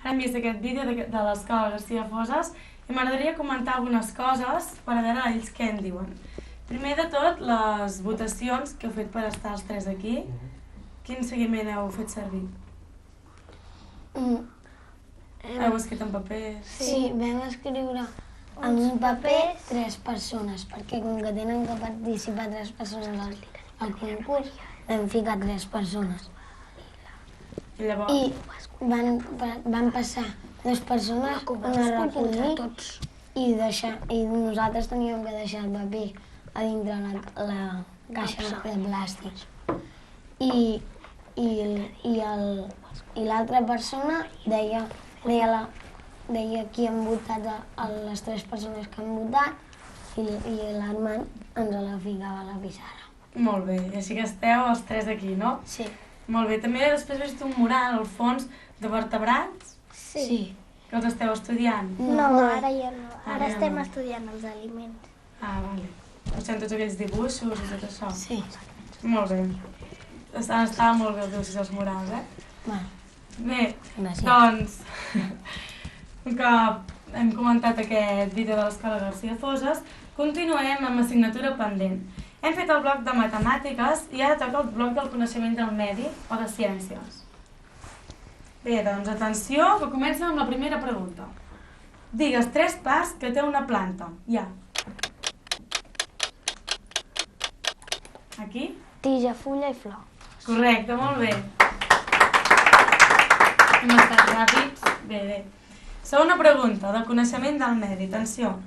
Ara hem vist aquest vídeo de l'escola García Foses i m'agradaria comentar algunes coses per a veure ells què en diuen. Primer de tot, les votacions que heu fet per estar els tres aquí. Quin seguiment heu fet servir? Heu escrit en paper? Sí, vam escriure en un paper 3 persones, perquè com que tenen que participar 3 persones al concurs, vam ficar 3 persones. I llavors? I van passar 2 persones, una a recollir i nosaltres teníem que deixar el paper a dintre la caixa de plàstic. I l'altra persona deia qui han votat les 3 persones que han votat i l'Armand ens la ficava a la pissarra. Molt bé, i així que esteu els 3 aquí, no? Sí. Molt bé, també després he vist un mural al fons de vertebrats. Sí. Que els esteu estudiant. No, ara ja no. Ara estem estudiant els aliments. Ah, vale. O sigui, tots aquells dibuixos i tot això. Sí. Molt bé. Estava molt bé els dibuixos dels murals, Va. Bé, Gràcies. doncs, com que hem comentat aquest vídeo de l'Escola García Foses, continuem amb assignatura pendent. Hem fet el bloc de matemàtiques i ara toca el bloc del coneixement del medi o de ciències. Bé, doncs atenció, que comença amb la primera pregunta. Digues 3 parts que té una planta. Ja. Aquí? Tija, fulla i flor. Correcte, molt bé. Hem estat ràpids. Bé, bé. Segona pregunta, del coneixement del medi. Atenció.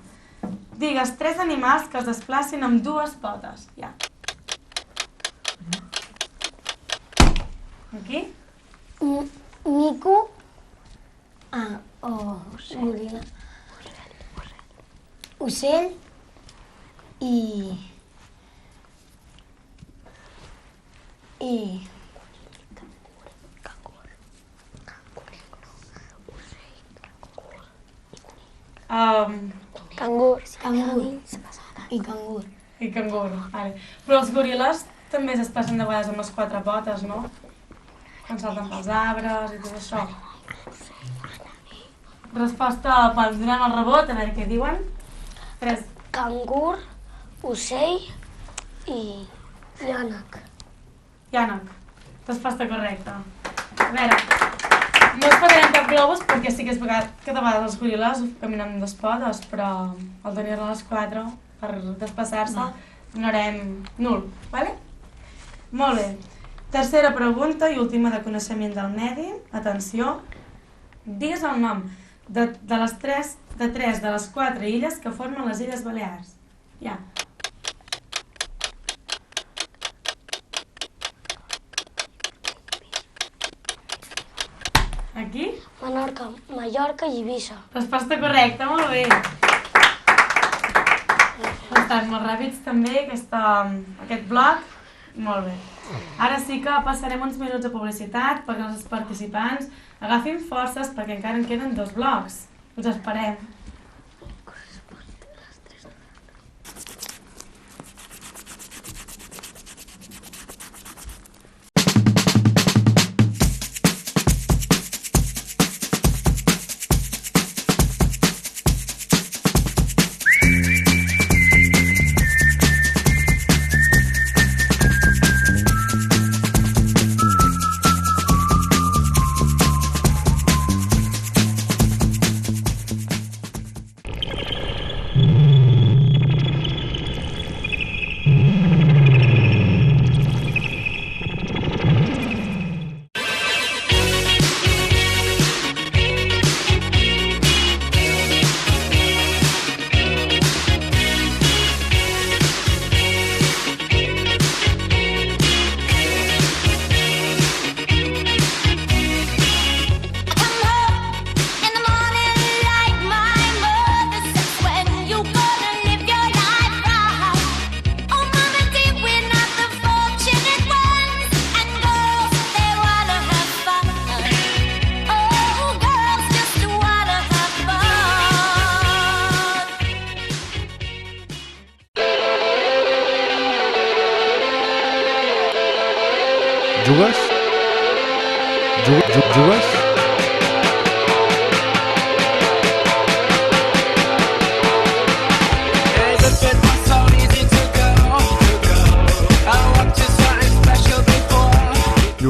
Digues 3 animals que es desplacin amb 2 potes. Ja. Aquí? Mico o goril·la. Ocell i Cangur. I cangur. I cangur. Vale. Però els goril·les també es desplacen de vegades amb les 4 potes, no? Quan salten pels arbres i tot això. Resposta, ens donem el rebot, a veure què diuen. 3. Cangur, ocell i llànec. Llànec. Resposta correcta. A veure, no es posarem cap globus perquè sí que és veritat que de vegades els goril·les caminen amb 2 potes, però al tenir-ne les 4 per desplaçar-se donarem nul, vale? Molt bé. Tercera pregunta i última de coneixement del medi. Atenció. Digues el nom de 3 de les 4 illes que formen les Illes Balears. Ja. Aquí? Menorca, Mallorca i Eivissa. Resposta correcta, molt bé. Estan molt ràpids també aquest bloc. Molt bé. Ara sí que passarem uns minuts de publicitat perquè els participants agafin forces perquè encara en queden 2 blocs. Us esperem. Jugues? Jugues?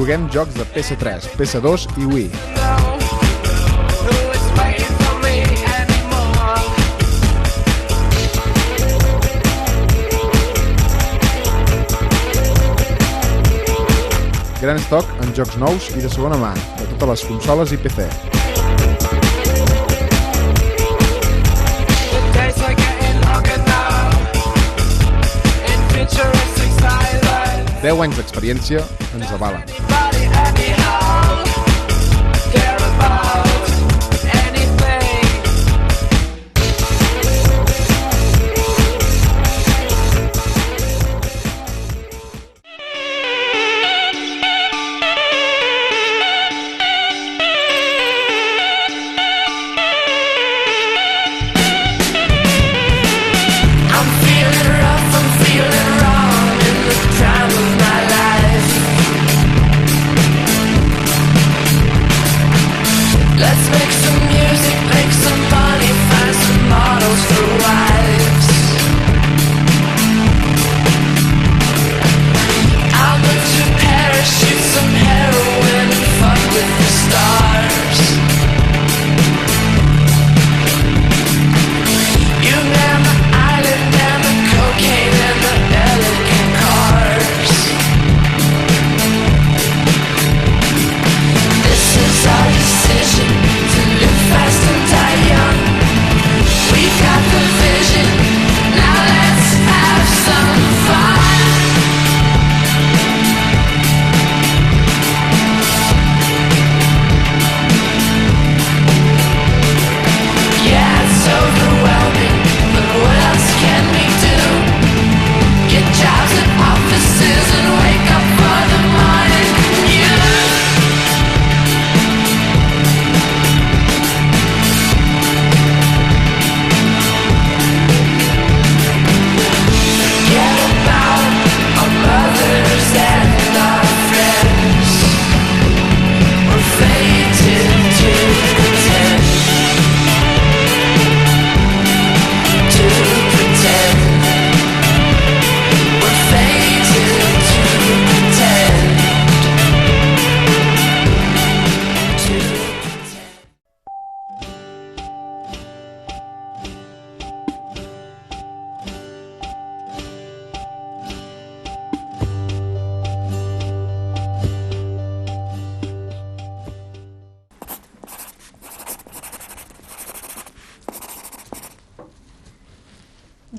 Juguem jocs de PS3, PS2 i Wii. Gran estoc en jocs nous i de segona mà, de totes les consoles i PC. Deu anys d'experiència ens avalen.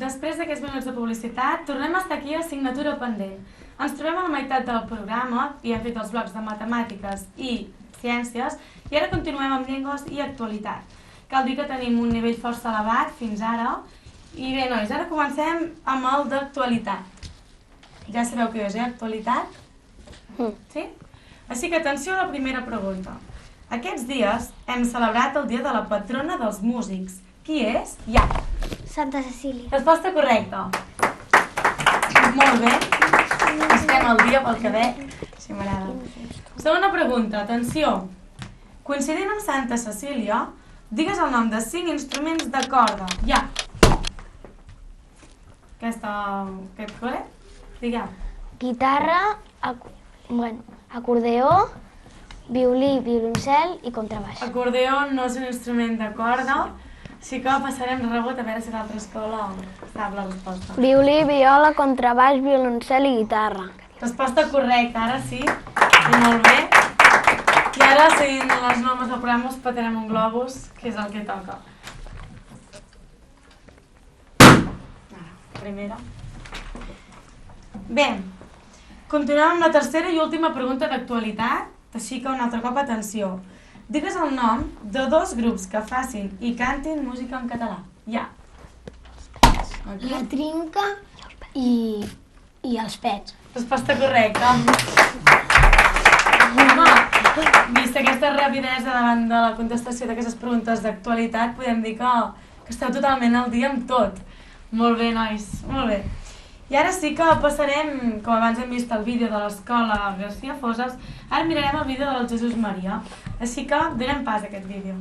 Després d'aquests minuts de publicitat, tornem a estar aquí a Assignatura Pendent. Ens trobem a la meitat del programa i hem fet els blocs de matemàtiques i ciències i ara continuem amb llengües i actualitat. Cal dir que tenim un nivell força elevat fins ara i bé, nois, ara comencem amb el d'actualitat. Ja sabeu què és, actualitat? Sí? Així que atenció a la primera pregunta. Aquests dies hem celebrat el dia de la patrona dels músics. Qui és? Ja. Santa Cecília. Resposta correcta. Molt bé. Estem al dia pel que veig. Sí, m'agrada. Segona pregunta, atenció. Coincidint amb Santa Cecília, digues el nom de 5 instruments de corda. Ja. Aquest col·le? Digueu. Guitarra, acordeó, violí, violoncel i contrabaix. Acordeó no és un instrument de corda, així que passarem rebot a veure si l'altra escola sap la resposta. Violí, viola, contrabaix, violoncel i guitarra. Resposta correcta, ara sí. I molt bé. I ara, seguint les normes del programa, us petarem un globus, que és el que toca. Primera. Bé, continuem amb la tercera i última pregunta d'actualitat, així que un altre cop atenció. Digues el nom de 2 grups que facin i cantin música en català. Ja. La Trinca i els Pets. Resposta correcta. Home, vista aquesta rapidesa davant de la contestació d'aquestes preguntes d'actualitat, podem dir que esteu totalment al dia amb tot. Molt bé, nois, molt bé. I ara sí que passarem, com abans hem vist el vídeo de l'escola García Foses, ara mirarem el vídeo del Jesús Maria. Així que donem pas a aquest vídeo.